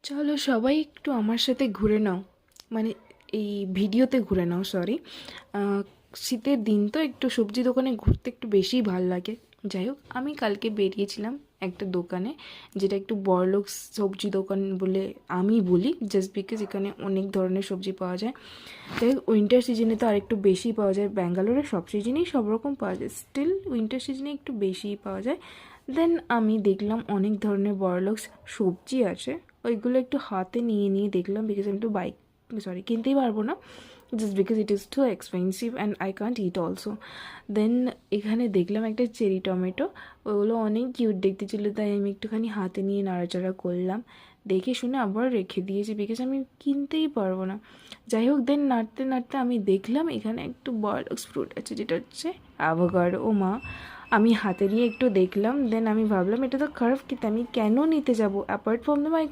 চলো সবাই একটু আমার সাথে ঘুরে নাও, মানে এই ভিডিওতে ঘুরে নাও, সরি। শীতের দিন তো একটু সবজি দোকানে ঘুরতে একটু বেশিই ভাল লাগে। যাই হোক, আমি কালকে বেরিয়েছিলাম একটা দোকানে, যেটা একটু বড়লোক সবজি দোকান বলে আমি বলি, জাস্ট বিকজ এখানে অনেক ধরনের সবজি পাওয়া যায়। যাই হোক, উইন্টার সিজনে তো আর একটু বেশি পাওয়া যায়, ব্যাঙ্গালোরে সব সিজনেই সব রকম পাওয়া যায়, স্টিল উইন্টার সিজনে একটু বেশিই পাওয়া যায়। দেন আমি দেখলাম অনেক ধরনের বড়লোকস সবজি আছে, ওইগুলো একটু হাতে নিয়ে নিয়ে দেখলাম, বিকজ আমি তো বাইক সরি কিনতেই পারবো না, just because it is too expensive and I can't it also. Then এখানে দেখলাম একটা চেরি টমেটো, ওগুলো অনেক কিউট দেখতে ছিল, তাই আমি একটুখানি হাতে নিয়ে নাড়াচাড়া করলাম, দেখে শুনে আবার রেখে দিয়েছি, বিকজ আমি কিনতেই পারবো না। যাই হোক, দেন নাড়তে নাড়তে আমি দেখলাম এখানে একটু বরলক্স ফ্রুট আছে, যেটা হচ্ছে অ্যাভোকাডো। ও মা, আমি হাতে নিয়ে একটু দেখলাম, দেন আমি ভাবলাম এটা তো খারাপ, কিন্তু আমি কেন নিতে যাবো? Apart from the my